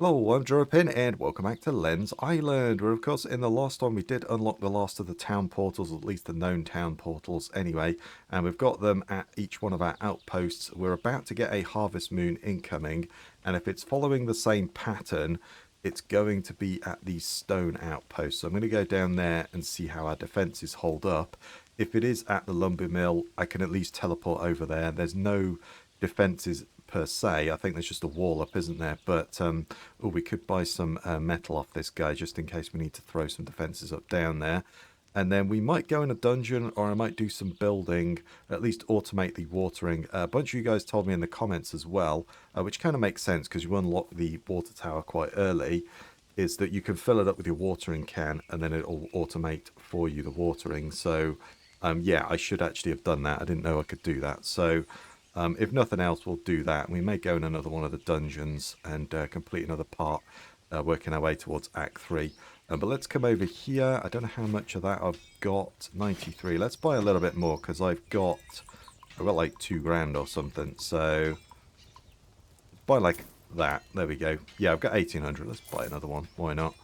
Hello, I'm Joropin, and welcome back to Lens Island, where of course in the last one we did unlock the last of the town portals, at least the known town portals anyway, and we've got them at each one of our outposts. We're about to get a harvest moon incoming, and if it's following the same pattern, it's going to be at the stone outpost. So I'm going to go down there and see how our defenses hold up. If it is at the lumber mill, I can at least teleport over there. There's no defenses per se. I think there's just a wall up, isn't there? But oh, we could buy some metal off this guy just in case we need to throw some defenses up down there. And then we might go in a dungeon, or I might do some building, at least automate the watering. A bunch of you guys told me in the comments as well, which kind of makes sense because you unlock the water tower quite early, is that you can fill it up with your watering can and then it'll automate for you the watering. So yeah, I should actually have done that. I didn't know I could do that. So if nothing else, we'll do that. We may go in another one of the dungeons and complete another part, working our way towards Act 3. But let's come over here. I don't know how much of that I've got. 93. Let's buy a little bit more because I've got like 2 grand or something. So buy like that. There we go. Yeah, I've got 1800. Let's buy another one. Why not?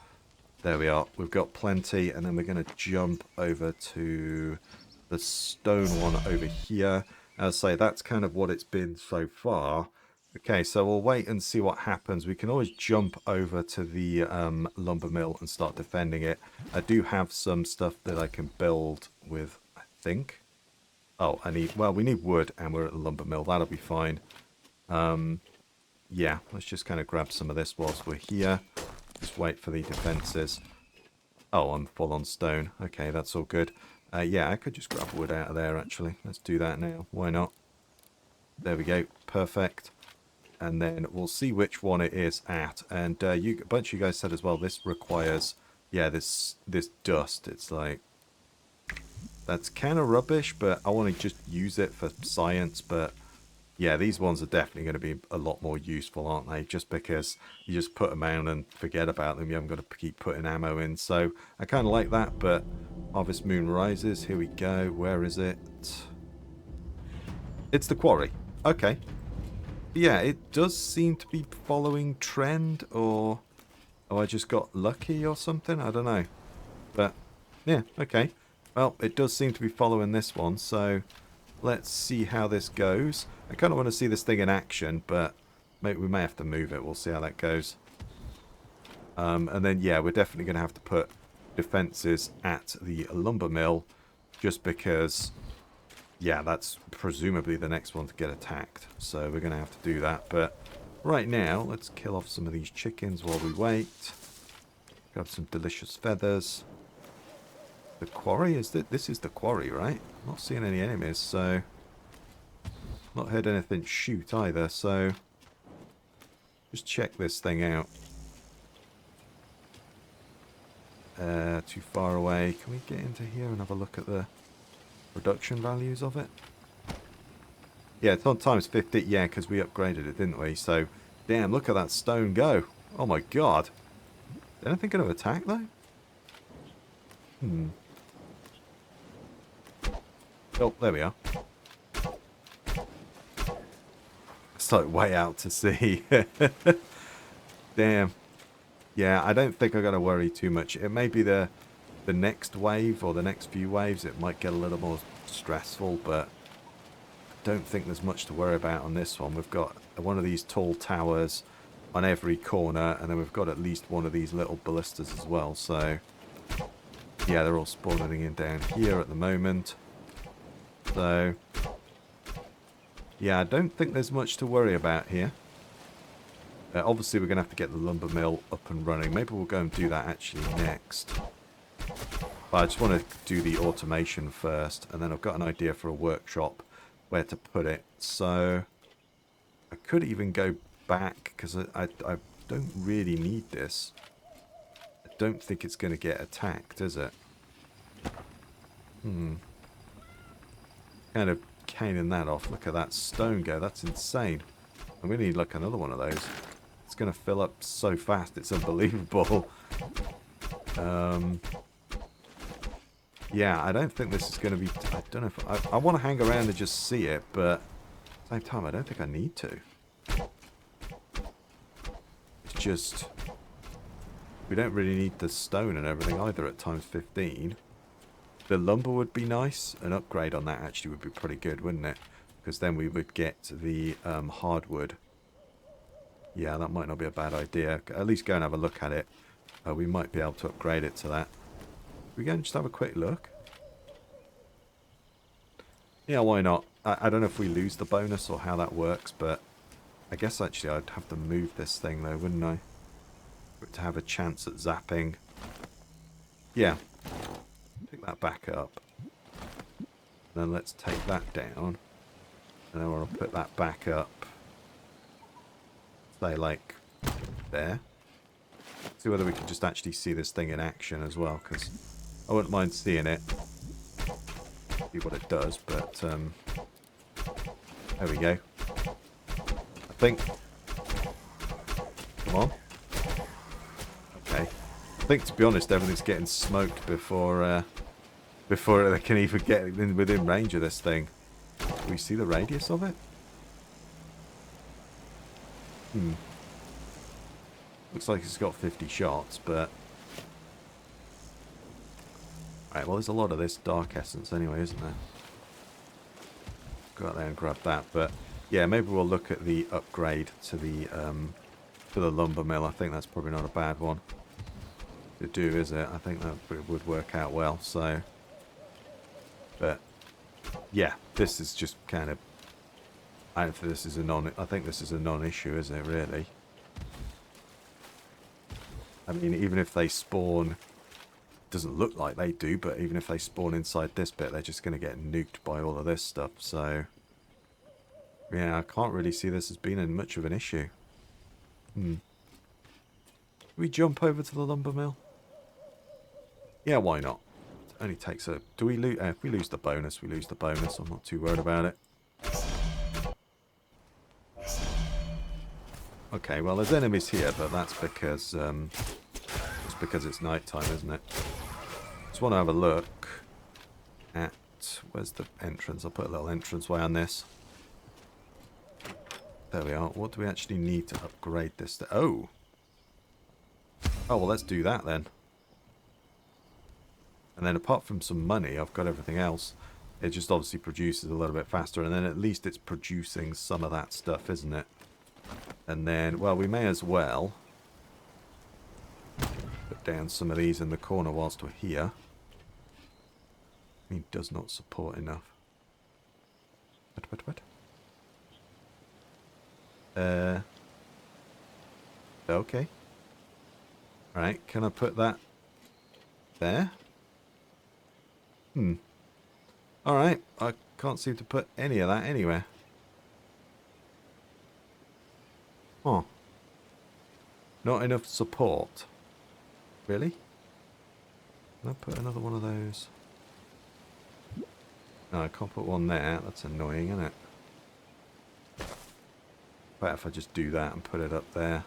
There we are. We've got plenty. And then we're going to jump over to the stone one over here. As I say, that's kind of what it's been so far. Okay, so we'll wait and see what happens. We can always jump over to the lumber mill and start defending it. I do have some stuff that I can build with, I think. Oh, we need wood and we're at the lumber mill. That'll be fine. Yeah, let's just kind of grab some of this whilst we're here. Just wait for the defenses. Oh, I'm full on stone. Okay, that's all good. Yeah, I could just grab wood out of there, actually. Let's do that now. Why not? There we go. Perfect. And then we'll see which one it is at. And a bunch of you guys said as well, this requires, yeah, this dust. It's like, that's kind of rubbish, but I want to just use it for science. But yeah, these ones are definitely going to be a lot more useful, aren't they? Just because you just put them down and forget about them. You haven't got to keep putting ammo in. So I kind of like that, but Harvest Moon rises. Here we go. Where is it? It's the quarry. Okay. Yeah, it does seem to be following trend, or I just got lucky or something. I don't know. But yeah, okay. Well, it does seem to be following this one, so let's see how this goes. I kind of want to see this thing in action, but maybe we may have to move it. We'll see how that goes. And then, yeah, we're definitely going to have to put defenses at the lumber mill just because, yeah, that's presumably the next one to get attacked. So we're going to have to do that. But right now, let's kill off some of these chickens while we wait. Grab some delicious feathers. The quarry? This is the quarry, right? I'm not seeing any enemies, so not heard anything shoot either, so just check this thing out. Too far away. Can we get into here and have a look at the production values of it? Yeah, it's on times 50. Yeah, because we upgraded it, didn't we? So, damn, look at that stone go. Oh my god. Is anything going to attack, though? Oh, there we are. It's like way out to sea. Damn. Yeah, I don't think I'm going to worry too much. It may be the next wave or the next few waves. It might get a little more stressful, but I don't think there's much to worry about on this one. We've got one of these tall towers on every corner, and then we've got at least one of these little ballistas as well. So, yeah, they're all spawning in down here at the moment. So, yeah, I don't think there's much to worry about here. Obviously, we're going to have to get the lumber mill up and running. Maybe we'll go and do that actually next. But I just want to do the automation first, and then I've got an idea for a workshop where to put it. So I could even go back, because I don't really need this. I don't think it's going to get attacked, is it? Kind of caning that off. Look at that stone go. That's insane. I'm going to need like another one of those. It's going to fill up so fast. It's unbelievable. Yeah, I don't think this is going to be... I don't know if... I want to hang around and just see it, but at the same time, I don't think I need to. Let's just... We don't really need the stone and everything either at times 15. The lumber would be nice. An upgrade on that actually would be pretty good, wouldn't it? Because then we would get the hardwood. Yeah, that might not be a bad idea. At least go and have a look at it. We might be able to upgrade it to that. We go and just have a quick look. Yeah, why not? I don't know if we lose the bonus or how that works, but I guess actually I'd have to move this thing though, wouldn't I? For it to have a chance at zapping. Yeah. Pick that back up. Then let's take that down. And then we'll put that back up. Say like there. See whether we can just actually see this thing in action as well, because I wouldn't mind seeing it. See what it does, but there we go. I think. Come on. Okay. I think, to be honest, everything's getting smoked before they can even get within range of this thing. Do we see the radius of it? Looks like it's got 50 shots, but... Alright, well, there's a lot of this dark essence anyway, isn't there? Go out there and grab that, but... Yeah, maybe we'll look at the upgrade to the lumber mill. I think that's probably not a bad one to do, is it? I think that would work out well, so... But... Yeah, this is just kind of... I don't think this is a I think this is a non-issue, isn't it, really? I mean, even if they spawn... Doesn't look like they do, but even if they spawn inside this bit, they're just going to get nuked by all of this stuff, so... Yeah, I can't really see this as being much of an issue. We jump over to the lumber mill? Yeah, why not? It only takes a... Do we lose... if we lose the bonus, we lose the bonus. I'm not too worried about it. Okay, well, there's enemies here, but that's because... it's night time, isn't it? Just want to have a look at... Where's the entrance? I'll put a little entranceway on this. There we are. What do we actually need to upgrade this to? Oh! Oh, well, let's do that then. And then apart from some money, I've got everything else. It just obviously produces a little bit faster, and then at least it's producing some of that stuff, isn't it? And then, well, we may as well put down some of these in the corner whilst we're here. I mean, does not support enough. What? Okay. Right, can I put that there? Alright, I can't seem to put any of that anywhere. Huh. Not enough support. Really? Can I put another one of those? No, I can't put one there. That's annoying, isn't it? But if I just do that and put it up there.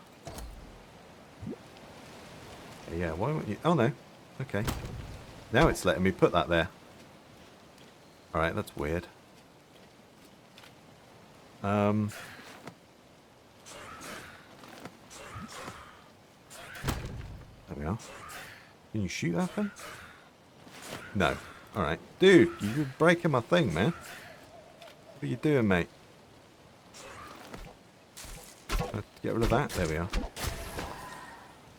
Yeah, why won't you... Oh, no. Okay. Now it's letting me put that there. Alright, that's weird. There we are. Can you shoot that thing? No. Alright. Dude, you're breaking my thing, man. What are you doing, mate? Get rid of that. There we are.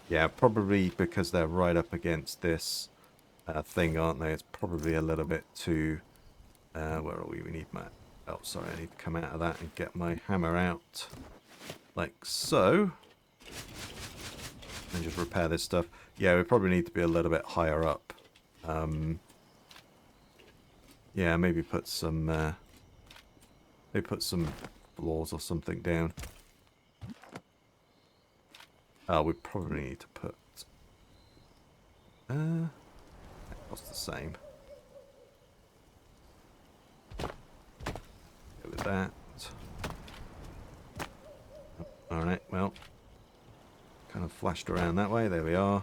Yeah, probably because they're right up against this thing, aren't they? It's probably a little bit too... where are we? We need my... Oh, sorry. I need to come out of that and get my hammer out. Like so. And just repair this stuff. Yeah, we probably need to be a little bit higher up. Yeah, maybe put some... maybe put some floors or something down. Oh, we probably need to put... What's the same? Go with that. Alright, well. Kind of flashed around that way. There we are.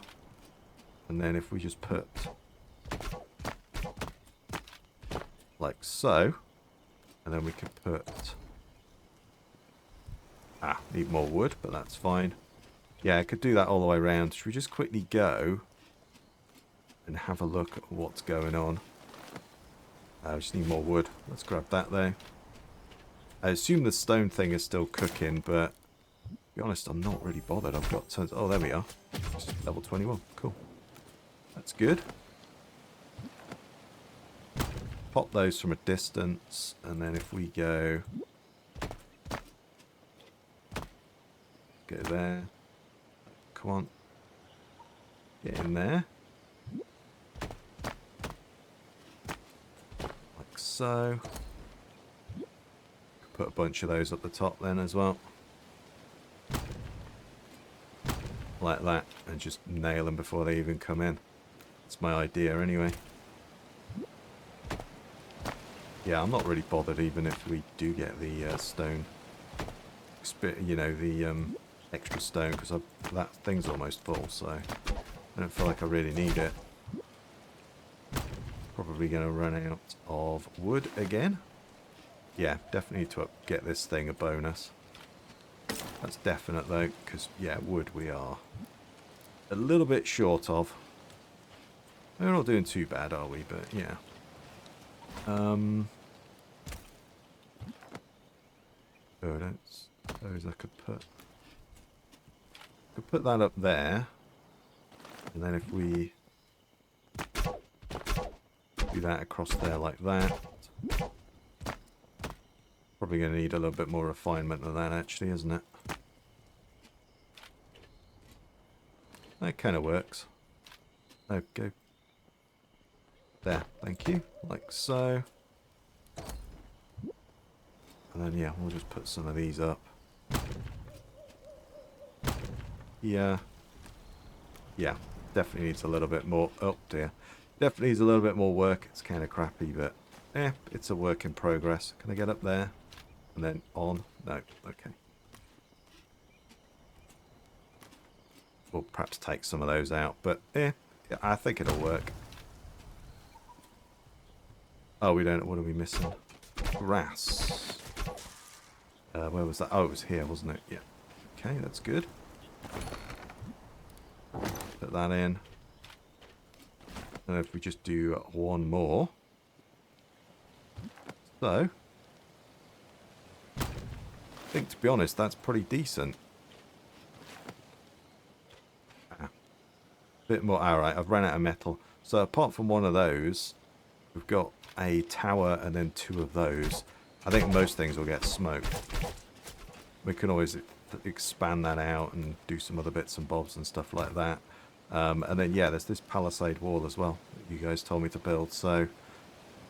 And then if we just put... like so. And then we could put... need more wood, but that's fine. Yeah, I could do that all the way around. Should we just quickly go and have a look at what's going on? I just need more wood. Let's grab that though. I assume the stone thing is still cooking, but to be honest, I'm not really bothered. I've got tons. Oh, there we are. Just level 21. Cool. That's good. Pop those from a distance, and then if we go there. Come on. Get in there. Like so. Put a bunch of those up the top then as well. Like that. And just nail them before they even come in. That's my idea anyway. Yeah, I'm not really bothered even if we do get the stone. You know, the extra stone, because that thing's almost full, so I don't feel like I really need it. Probably going to run out of wood again. Yeah, definitely need to get this thing a bonus. That's definite though, because yeah, wood we are a little bit short of. We're not doing too bad, are we? But yeah. Oh, I don't suppose I could put that up there, and then if we do that across there like that, probably going to need a little bit more refinement than that actually, isn't it? That kind of works. Oh, go there, thank you, like so. And then yeah, we'll just put some of these up. Yeah, definitely needs a little bit more. Oh dear, definitely needs a little bit more work. It's kind of crappy, but it's a work in progress. Can I get up there and then on? No, okay. We'll perhaps take some of those out, but yeah, I think it'll work. Oh, we don't. What are we missing? Grass. Where was that? Oh, it was here, wasn't it? Yeah. Okay, that's good. Put that in. And if we just do one more. So, I think to be honest, that's pretty decent. Bit more. Alright, I've run out of metal. So apart from one of those, we've got a tower and then two of those. I think most things will get smoked. We can always expand that out and do some other bits and bobs and stuff like that. And then yeah, there's this palisade wall as well that you guys told me to build. So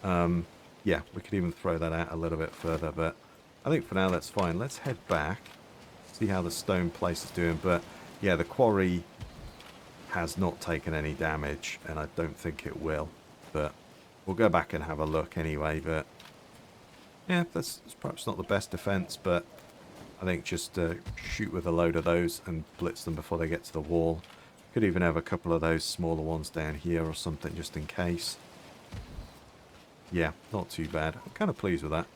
yeah, we could even throw that out a little bit further, but I think for now that's fine. Let's head back, see how the stone place is doing. But yeah, the quarry has not taken any damage, and I don't think it will. But we'll go back and have a look anyway. But yeah, that's perhaps not the best defense, but I think just shoot with a load of those and blitz them before they get to the wall. Could even have a couple of those smaller ones down here or something just in case. Yeah, not too bad. I'm kind of pleased with that.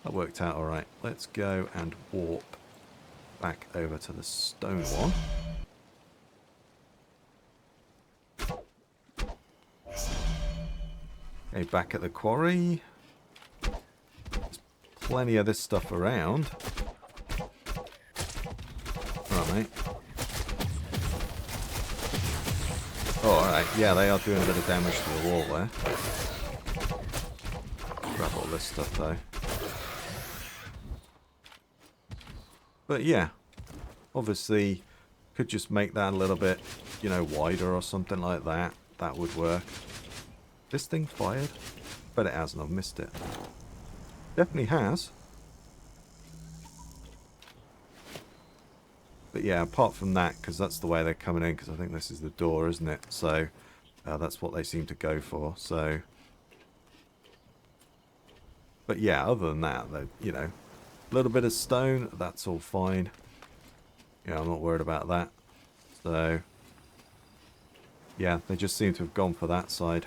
That worked out alright. Let's go and warp back over to the stone one. Okay, back at the quarry. There's plenty of this stuff around. Alright, mate. Oh, alright. Yeah, they are doing a bit of damage to the wall there. Grab all this stuff, though. But yeah, obviously, could just make that a little bit, you know, wider or something like that. That would work. This thing fired? But it hasn't. I've missed it. Definitely has. But yeah, apart from that, because that's the way they're coming in, because I think this is the door, isn't it? So that's what they seem to go for. So, but yeah, other than that, you know, a little bit of stone, that's all fine. Yeah, I'm not worried about that. So, yeah, they just seem to have gone for that side.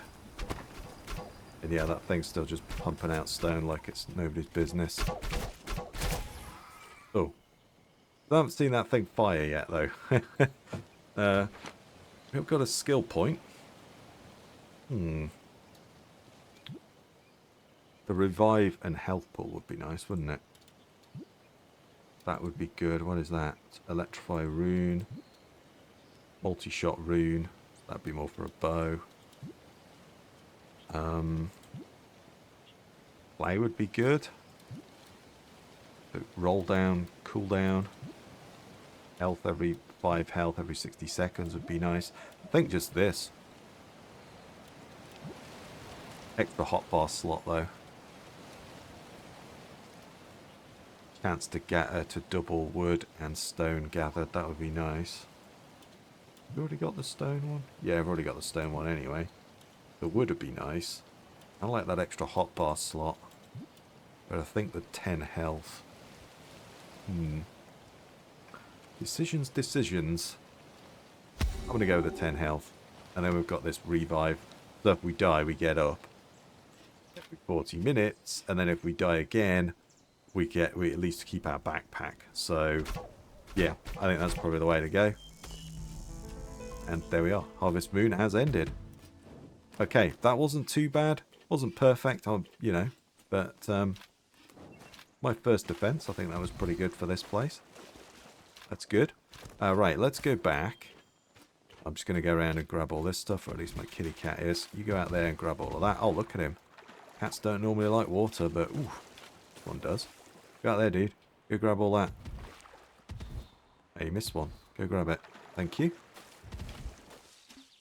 And yeah, that thing's still just pumping out stone like it's nobody's business. Oh. I haven't seen that thing fire yet, though. We've got a skill point. The revive and health pool would be nice, wouldn't it? That would be good. What is that? Electrify rune. Multi-shot rune. That'd be more for a bow. Play would be good. Roll down, cool down. Health every 5 health every 60 seconds would be nice. I think just this. Extra hotbar slot though. Chance to get to double wood and stone gathered. That would be nice. You already got the stone one? Yeah, I've already got the stone one anyway. The wood would be nice. I like that extra hotbar slot. But I think the 10 health. Decisions. I'm going to go with the 10 health. And then we've got this revive. So if we die, we get up. Every 40 minutes. And then if we die again, we at least keep our backpack. So, yeah, I think that's probably the way to go. And there we are. Harvest Moon has ended. Okay, that wasn't too bad. Wasn't perfect, you know. But my first defense, I think that was pretty good for this place. That's good. Right, let's go back. I'm just going to go around and grab all this stuff, or at least my kitty cat is. You go out there and grab all of that. Oh, look at him. Cats don't normally like water, but ooh, this one does. Go out there, dude. Go grab all that. Hey, you missed one. Go grab it. Thank you.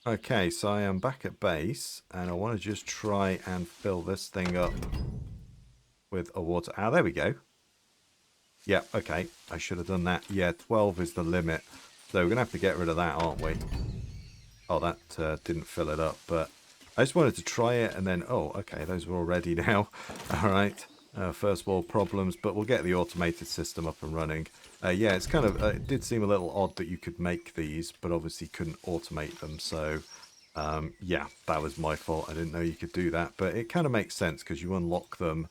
Okay, so I am back at base, and I want to just try and fill this thing up with a water. Ah, there we go. Yeah, okay. I should have done that. Yeah, 12 is the limit. So we're going to have to get rid of that, aren't we? Oh, that didn't fill it up, but I just wanted to try it, and then, oh, okay, those are all ready now. All right. First world problems, but we'll get the automated system up and running. Yeah, it's kind of, it did seem a little odd that you could make these, but obviously couldn't automate them. So, yeah, that was my fault. I didn't know you could do that, but it kind of makes sense because you unlock them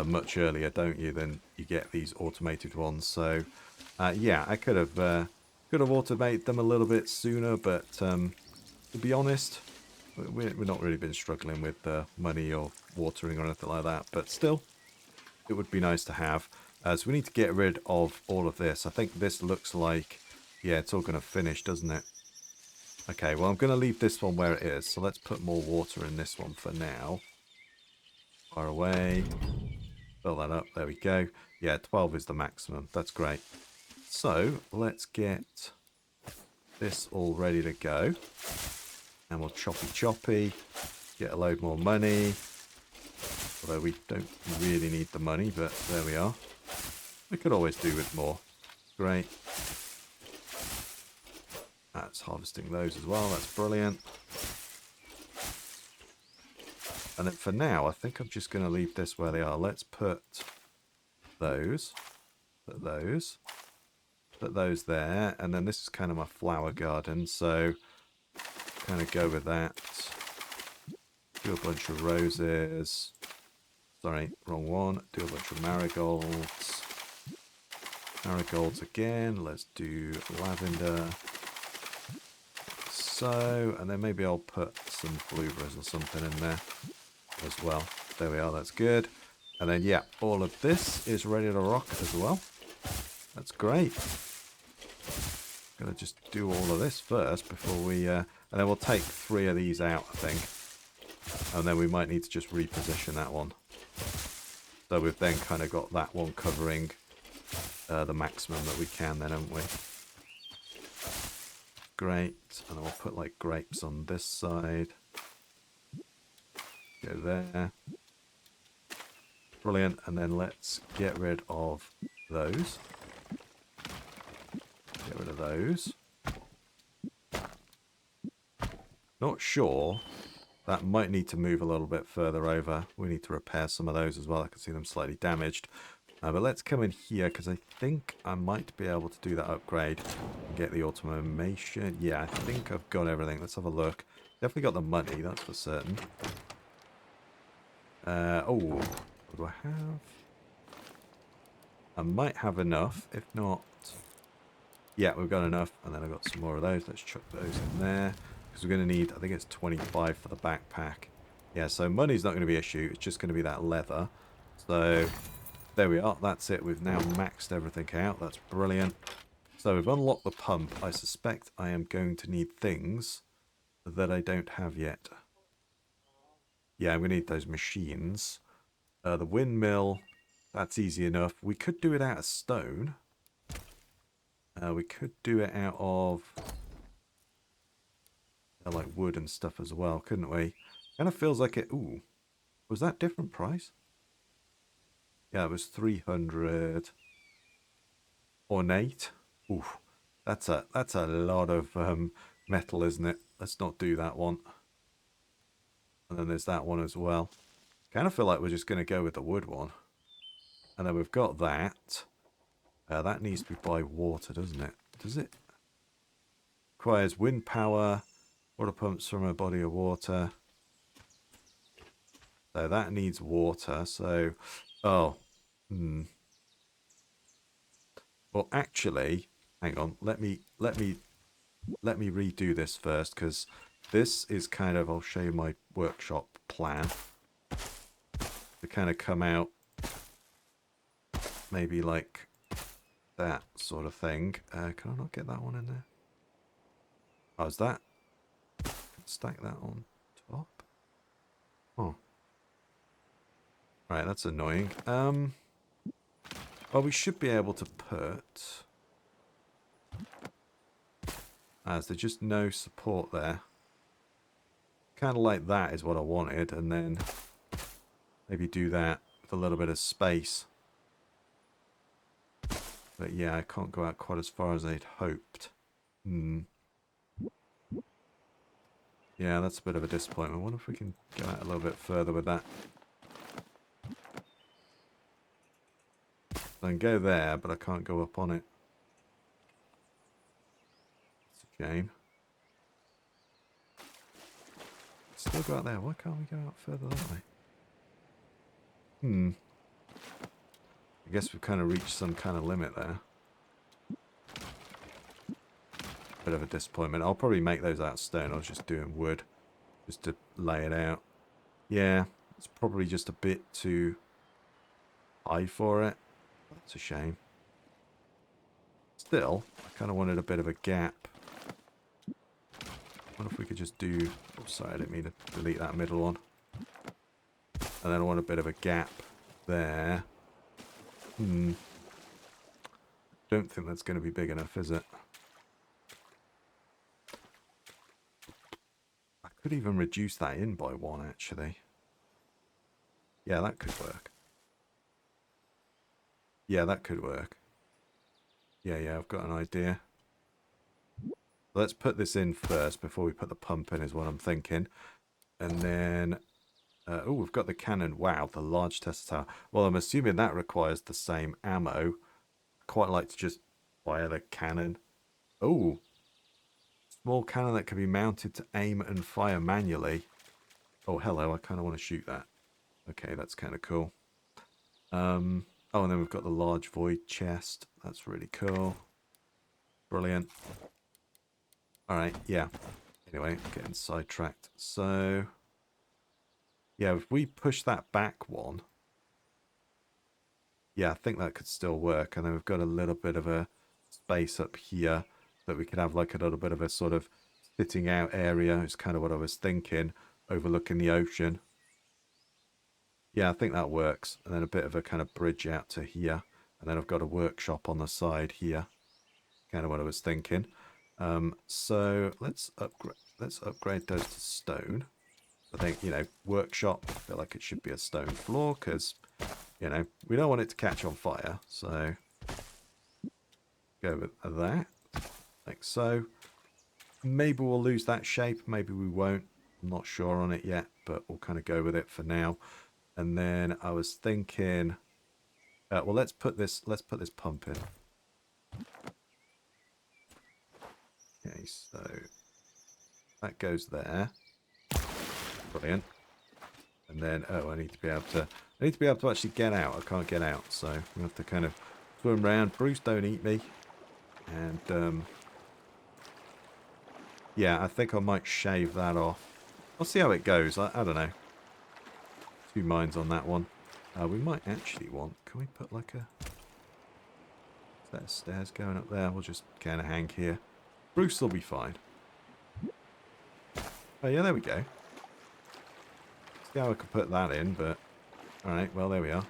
much earlier, don't you, than you get these automated ones. So, yeah, I could have automated them a little bit sooner, but to be honest, we've not really been struggling with money or watering or anything like that, but still, it would be nice to have. So we need to get rid of all of this. I think this looks like, yeah, it's all going to finish, doesn't it? Okay, well, I'm going to leave this one where it is. So let's put more water in this one for now. Far away. Fill that up. There we go. Yeah, 12 is the maximum. That's great. So let's get this all ready to go. And we'll choppy. Get a load more money. Although we don't really need the money, but there we are. We could always do with more. Great. That's harvesting those as well. That's brilliant. And then for now, I think I'm just going to leave this where they are. Let's put those. Put those there. And then this is kind of my flower garden. So kind of go with that. Do a bunch of roses. Sorry, wrong one. Do a bunch of marigolds. Marigolds again. Let's do lavender. So, and then maybe I'll put some blueberries or something in there as well. There we are, that's good. And then, yeah, all of this is ready to rock as well. That's great. Gonna just do all of this first before we, and then we'll take 3 of these out, I think. And then we might need to just reposition that one. So we've then kind of got that one covering the maximum that we can then, haven't we? Great. And then we'll put like grapes on this side. Go there. Brilliant. And then let's get rid of those. Get rid of those. Not sure. That might need to move a little bit further over. We need to repair some of those as well. I can see them slightly damaged. But let's come in here because I think I might be able to do that upgrade and get the automation. Yeah, I think I've got everything. Let's have a look. Definitely got the money, that's for certain. Oh, what do I have? I might have enough. If not, Yeah, we've got enough. And then I've got some more of those. Let's chuck those in there. Because we're going to need, I think it's 25 for the backpack. Yeah, so money's not going to be an issue. It's just going to be that leather. So there we are. That's it. We've now maxed everything out. That's brilliant. So we've unlocked the pump. I suspect I am going to need things that I don't have yet. Yeah, we need those machines. The windmill, that's easy enough. We could do it out of stone. We could do it out of like wood and stuff as well, couldn't we? Kind of feels like it. Ooh, was that different price? Yeah, it was 300 ornate. Ooh, that's a lot of metal, isn't it? Let's not do that one. And then there's that one as well. Kind of feel like we're just going to go with the wood one. And then we've got that. That needs to be by water, doesn't it? Does it? Requires wind power, water pumps from a body of water. So that needs water. So, oh, well, actually, hang on. Let me redo this first, because this is kind of. I'll show you my workshop plan to kind of come out maybe like that sort of thing. Can I not get that one in there? Oh, is that? Stack that on top. Oh. Right, that's annoying. Well, we should be able to put... As there's just no support there. Kind of like that is what I wanted, and then maybe do that with a little bit of space. But yeah, I can't go out quite as far as I'd hoped. Yeah, that's a bit of a disappointment. I wonder if we can go out a little bit further with that. I can go there, but I can't go up on it. It's a shame. Still go out there. Why can't we go out further that way? I guess we've kind of reached some kind of limit there. Bit of a disappointment. I'll probably make those out of stone. I was just doing wood. Just to lay it out. Yeah, it's probably just a bit too high for it. That's a shame. Still, I kind of wanted a bit of a gap. I wonder if we could just do... Oh, sorry, I didn't mean to delete that middle one. And then I want a bit of a gap there. Don't think that's going to be big enough, is it? I could even reduce that in by one, actually. Yeah, that could work. Yeah, that could work. Yeah, I've got an idea. Let's put this in first before we put the pump in, is what I'm thinking. And then... oh, we've got the cannon. Wow, the large test tower. Well, I'm assuming that requires the same ammo. I'd quite like to just fire the cannon. Oh, small cannon that can be mounted to aim and fire manually. Oh, hello, I kind of want to shoot that. Okay, that's kind of cool. Oh, and then we've got the large void chest. That's really cool. Brilliant. Alright, yeah. Anyway, getting sidetracked. So... yeah, if we push that back one, yeah, I think that could still work. And then we've got a little bit of a space up here that we could have like a little bit of a sort of sitting out area. It's kind of what I was thinking, overlooking the ocean. Yeah, I think that works. And then a bit of a kind of bridge out to here. And then I've got a workshop on the side here. Kind of what I was thinking. So let's upgrade those to stone. I think, you know, workshop, I feel like it should be a stone floor because, you know, we don't want it to catch on fire. So, go with that, like so. Maybe we'll lose that shape, maybe we won't. I'm not sure on it yet, but we'll kind of go with it for now. And then I was thinking, well, let's put this pump in. Okay, so that goes there. Brilliant. And then, oh, I need to be able to actually get out. I can't get out, so we have to kind of swim around. Bruce, don't eat me. And yeah, I think I might shave that off. I'll see how it goes. I don't know. Two minds on that one. We might actually want... Can we put like a... Is that stairs going up there? We'll just kind of hang here. Bruce will be fine. Oh yeah, there we go. See how I could put that in, but... Alright, well there we are.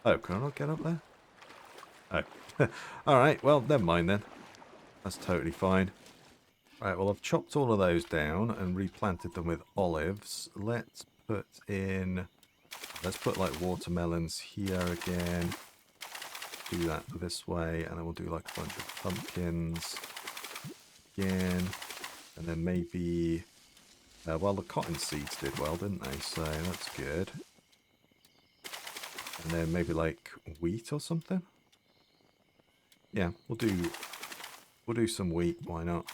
Oh, can I not get up there? Oh. Alright, well, never mind then. That's totally fine. Right, well, I've chopped all of those down and replanted them with olives. Let's put in... Let's put, like, watermelons here again. Do that this way, and then we'll do, like, a bunch of pumpkins again. And then maybe... well, the cotton seeds did well, didn't they? So that's good. And then maybe, like, wheat or something? Yeah, we'll do some wheat, why not?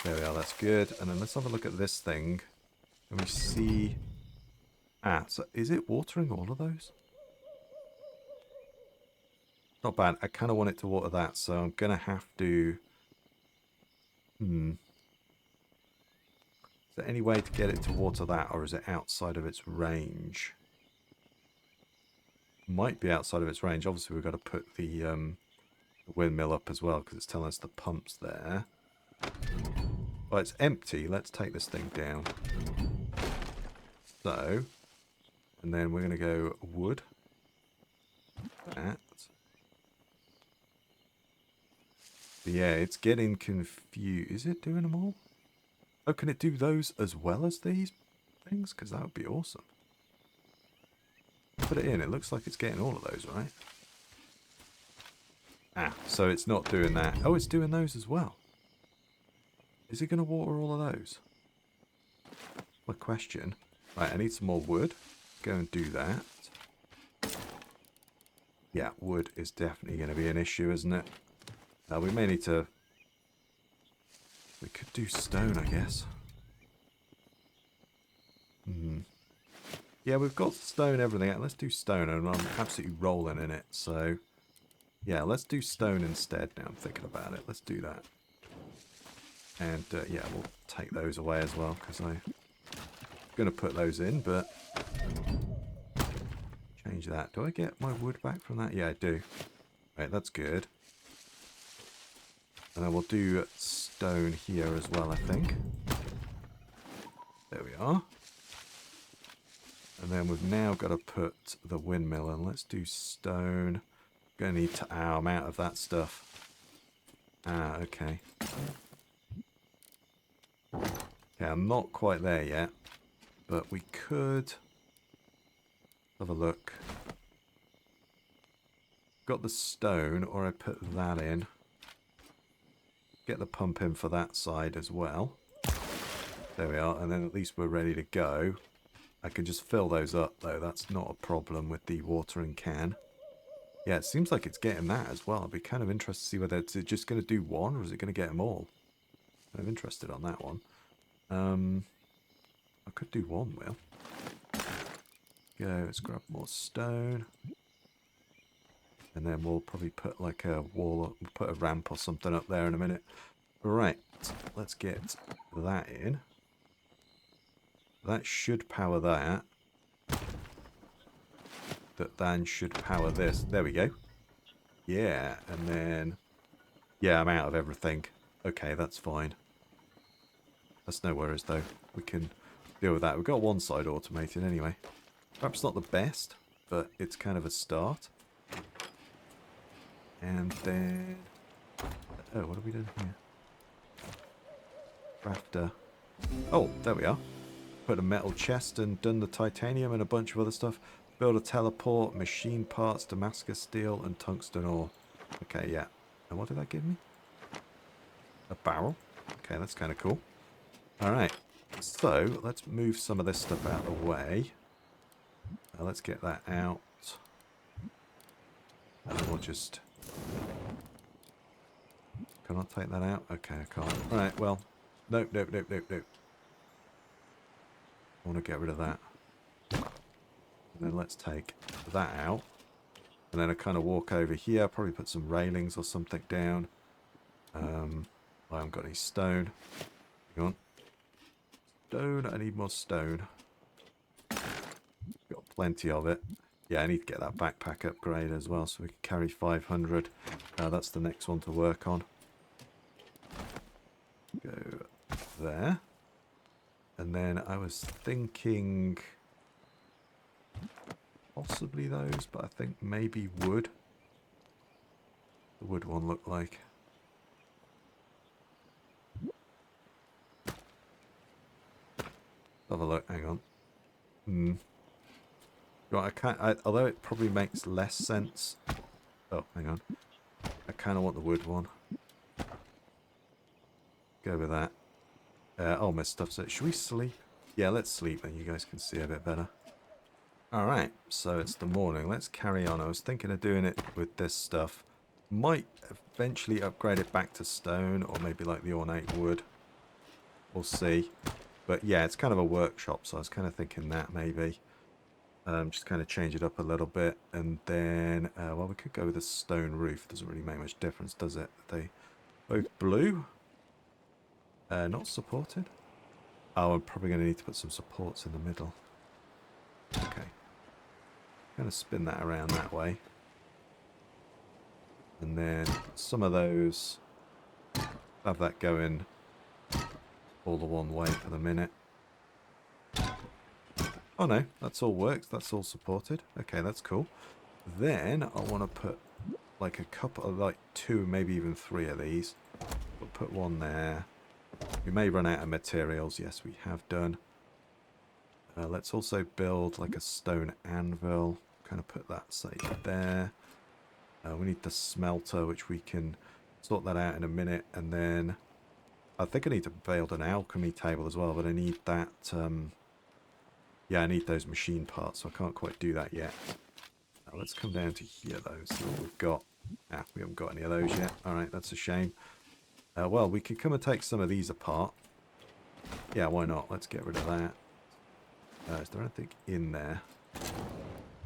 There we are, that's good. And then let's have a look at this thing. Can we see... Ah, so is it watering all of those? Not bad. I kind of want it to water that, so I'm going to have to... Is there any way to get it to water that, or is it outside of its range? Might be outside of its range. Obviously, we've got to put the windmill up as well, because it's telling us the pump's there. Well, it's empty. Let's take this thing down. So, and then we're going to go wood. That. But yeah, it's getting confused. Is it doing them all? Oh, can it do those as well as these things? Because that would be awesome. Put it in. It looks like it's getting all of those, right? Ah, so it's not doing that. Oh, it's doing those as well. Is it going to water all of those? My question. Right, I need some more wood. Go and do that. Yeah, wood is definitely going to be an issue, isn't it? We may need to... We could do stone, I guess. Yeah, we've got stone, everything. Let's do stone, and I'm absolutely rolling in it. So, yeah, let's do stone instead now I'm thinking about it. Let's do that. And, yeah, we'll take those away as well, because I'm going to put those in, but... Change that. Do I get my wood back from that? Yeah, I do. Right, that's good. And then we'll do stone here as well, I think. There we are. And then we've now got to put the windmill in. Let's do stone. Gonna need to... Ow, I'm out of that stuff. Ah, okay. Okay, I'm not quite there yet. But we could... Have a look. Got the stone, or I put that in. Get the pump in for that side as well. There we are, and then at least we're ready to go. I can just fill those up though, that's not a problem with the watering can. Yeah, it seems like it's getting that as well. I'd be kind of interested to see whether it's just going to do one, or is it going to get them all? I'm interested on that one. I could do one, Will. Go, let's grab more stone. And then we'll probably put like a wall, we'll put a ramp or something up there in a minute. Right, let's get that in. That should power that. That then should power this. There we go. Yeah, and then... Yeah, I'm out of everything. Okay, that's fine. That's no worries though. We can deal with that. We've got one side automated anyway. Perhaps not the best, but it's kind of a start. And then... Oh, what are we doing here? Crafter. Oh, there we are. Put a metal chest and done the titanium and a bunch of other stuff. Build a teleport, machine parts, Damascus steel, and tungsten ore. Okay, yeah. And what did that give me? A barrel. Okay, that's kind of cool. Alright. So, let's move some of this stuff out of the way. Let's get that out. And then we'll just... Can I take that out? Okay, I can't. Alright, well. Nope, nope, nope, nope, nope. I want to get rid of that. And then let's take that out. And then I kind of walk over here, probably put some railings or something down. I haven't got any stone. Hang on. Stone, I need more stone. Got plenty of it. Yeah, I need to get that backpack upgrade as well so we can carry 500. That's the next one to work on. Go there. And then I was thinking possibly those, but I think maybe wood. The wood one looked like. Have a look, hang on. Right, although it probably makes less sense. Oh, hang on. I kind of want the wood one. Go with that. Oh, my stuff's it. Should we sleep? Yeah, let's sleep then you guys can see a bit better. Alright, so it's the morning. Let's carry on. I was thinking of doing it with this stuff. Might eventually upgrade it back to stone or maybe like the ornate wood. We'll see. But yeah, it's kind of a workshop, so I was kind of thinking that maybe. Just kind of change it up a little bit. And then, well, we could go with a stone roof. Doesn't really make much difference, does it? They both blue. Not supported. Oh, I'm probably going to need to put some supports in the middle. Okay. Kind of spin that around that way. And then some of those have that going all the one way for the minute. Oh no, that's all works. That's all supported. Okay, that's cool. Then I want to put like a couple of like 2, maybe even 3 of these. We'll put one there. We may run out of materials. Yes, we have done. Let's also build like a stone anvil. Kind of put that, say, there. We need the smelter, which we can sort that out in a minute. And then I think I need to build an alchemy table as well, but I need that. Yeah, I need those machine parts, so I can't quite do that yet. Now, let's come down to here, though, see what we've got. Ah, we haven't got any of those yet. All right, that's a shame. Well, we could come and take some of these apart. Yeah, why not? Let's get rid of that. Is there anything in there? I'm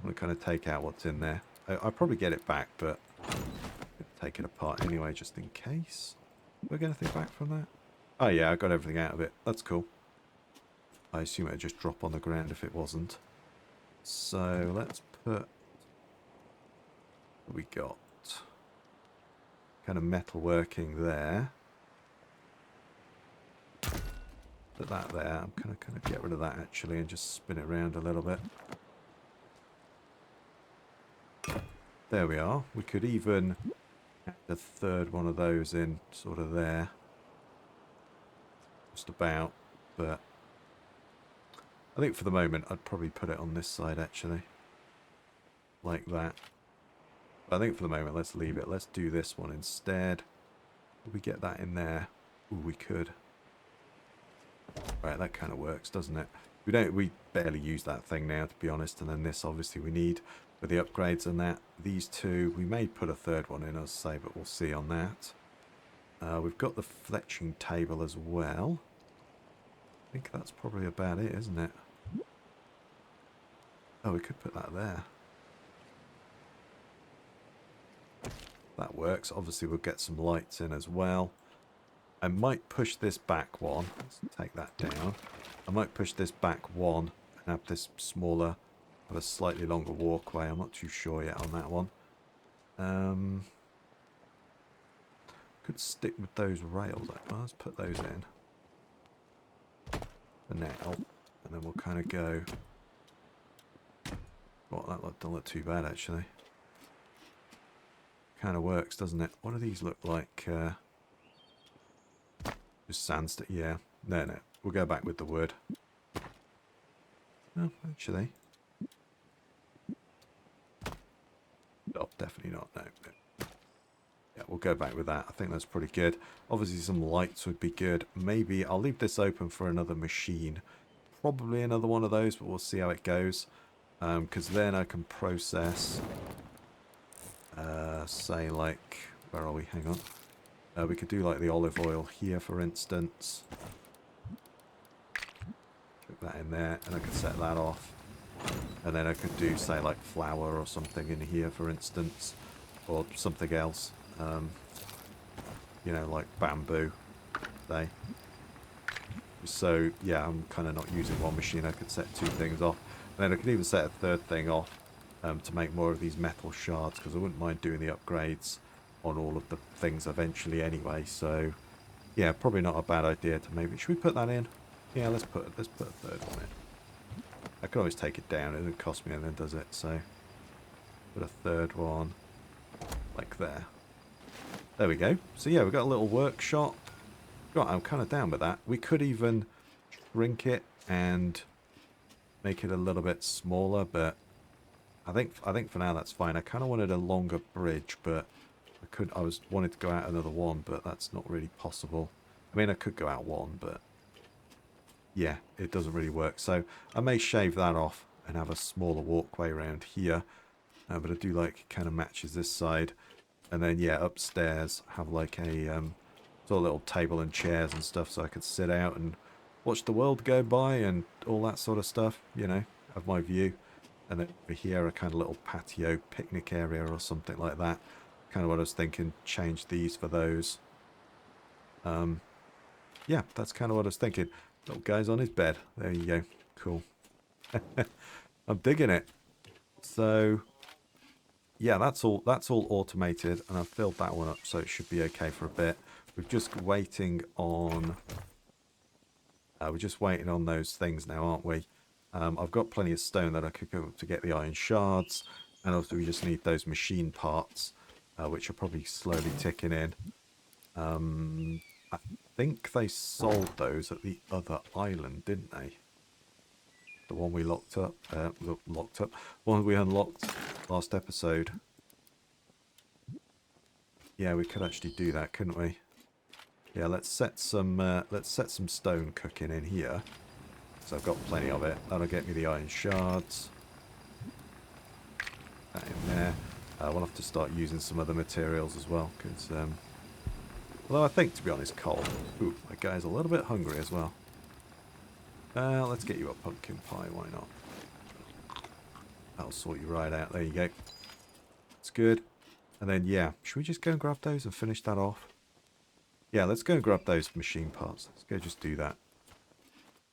going to kind of take out what's in there. I'll probably get it back, but take it apart anyway, just in case. Did we get anything back from that? Oh, yeah, I got everything out of it. That's cool. I assume it would just drop on the ground if it wasn't. So, let's put... What we got? Kind of metalworking there. Put that there. I'm kind of get rid of that actually and just spin it around a little bit. There we are. We could even add a third one of those in sort of there. Just about. But I think for the moment I'd probably put it on this side actually. Like that. But I think for the moment let's leave it. Let's do this one instead. Could we get that in there? Ooh, we could. Right, that kind of works, doesn't it? We barely use that thing now, to be honest. And then this, obviously, we need for the upgrades and that. These two, we may put a third one in, as I say, but we'll see on that. We've got the fletching table as well. I think that's probably about it, isn't it? Oh, we could put that there. That works. Obviously, we'll get some lights in as well. I might push this back one. Let's take that down. I might push this back one and have this smaller, have a slightly longer walkway. I'm not too sure yet on that one. Could stick with those rails. Well, let's put those in for now, and then we'll kind of go. Well, that doesn't look too bad actually. Kind of works, doesn't it? What do these look like? Just sandstone, yeah. No, we'll go back with the wood. No, actually. Oh, definitely not, no. Yeah, we'll go back with that. I think that's pretty good. Obviously some lights would be good. Maybe I'll leave this open for another machine. Probably another one of those, but we'll see how it goes. Because then I can process, say like, where are we? Hang on. We could do like the olive oil here, for instance. Put that in there, and I can set that off. And then I could do, say, like flour or something in here, for instance, or something else. You know, like bamboo, say. So, yeah, I'm kind of not using one machine. I could set 2 things off. And then I could even set a 3rd thing off to make more of these metal shards, because I wouldn't mind doing the upgrades on all of the things eventually anyway. So, yeah, probably not a bad idea to maybe... Should we put that in? Yeah, let's put a 3rd one in. I can always take it down. It doesn't cost me anything, does it? So, put a 3rd one like there. There we go. So, yeah, we've got a little workshop. God, I'm kind of down with that. We could even shrink it and make it a little bit smaller, but I think for now that's fine. I kind of wanted a longer bridge, but I wanted to go out another one, but that's not really possible. I mean, I could go out one, but yeah, it doesn't really work. So I may shave that off and have a smaller walkway around here. But I do like it kind of matches this side. And then, yeah, upstairs have like a sort of little table and chairs and stuff, so I could sit out and watch the world go by and all that sort of stuff, you know, have my view. And then over here a kind of little patio picnic area or something like that. Kind of what I was thinking, change these for those. Yeah, that's kind of what I was thinking. Little guy's on his bed. There you go. Cool. I'm digging it. So, yeah, that's all automated, and I've filled that one up, so it should be okay for a bit. We're just waiting on those things now, aren't we? I've got plenty of stone that I could go to get the iron shards, and also we just need those machine parts, which are probably slowly ticking in. I think they sold those at the other island, didn't they? The one we locked up, one we unlocked last episode. Yeah, we could actually do that, couldn't we? Yeah, let's set some stone cooking in here. So I've got plenty of it. That'll get me the iron shards. That in there. We'll have to start using some other materials as well, because although I think, to be honest, coal. Ooh, my guy's a little bit hungry as well. Let's get you a pumpkin pie, why not? That'll sort you right out. There you go. It's good. And then, yeah, should we just go and grab those and finish that off? Yeah, let's go and grab those machine parts. Let's go just do that.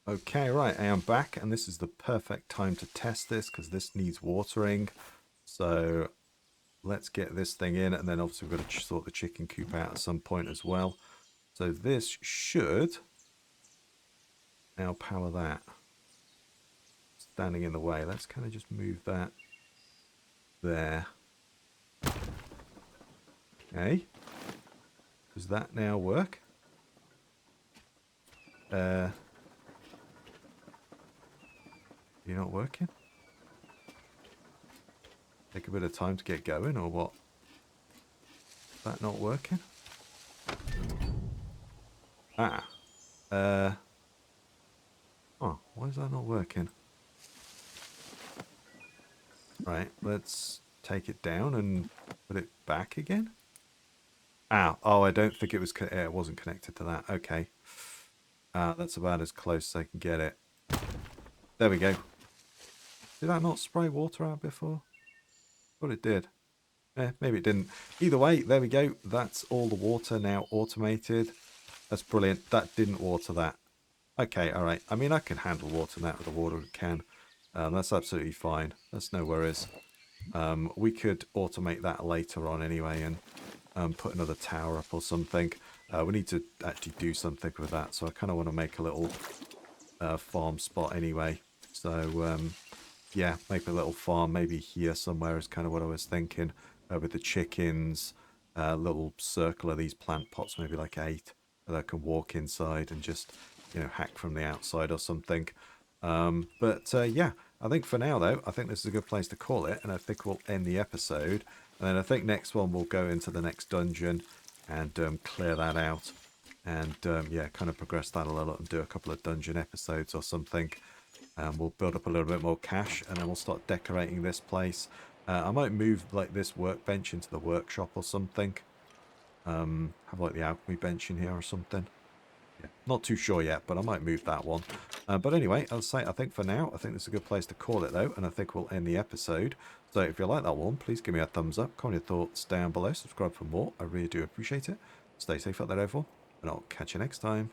Okay, right, I am back, and this is the perfect time to test this, because this needs watering. So, let's get this thing in, and then obviously we've got to sort the chicken coop out at some point as well. So this should now power that. Standing in the way. Let's kind of just move that there. Okay. Does that now work? You're not working? Take a bit of time to get going, or what? Is that not working? Ah. Oh, why is that not working? Right, let's take it down and put it back again. Oh, I don't think it was. It wasn't connected to that. Okay. That's about as close as I can get it. There we go. Did that not spray water out before? Thought it did. Maybe it didn't. Either way, there we go. That's all the water now automated. That's brilliant. That didn't water that. Okay, all right. I mean, I can handle water that with a water can. That's absolutely fine. That's no worries. We could automate that later on anyway and put another tower up or something. We need to actually do something with that. So I kind of want to make a little farm spot anyway. So, yeah, make a little farm maybe here somewhere is kind of what I was thinking. With the chickens, a little circle of these plant pots, maybe like 8, that I can walk inside and just, you know, hack from the outside or something. Yeah, I think for now, though, I think this is a good place to call it. And I think we'll end the episode. And then I think next one we'll go into the next dungeon and clear that out. And, yeah, kind of progress that a little and do a couple of dungeon episodes or something. We'll build up a little bit more cash, and then we'll start decorating this place. I might move like this workbench into the workshop or something. Have like the alchemy bench in here or something. Yeah, not too sure yet, but I might move that one. But anyway, I'll say, I think for now, I think this is a good place to call it though, and I think we'll end the episode. So if you like that one, please give me a thumbs up, comment your thoughts down below, subscribe for more. I really do appreciate it. Stay safe out there, everyone, and I'll catch you next time.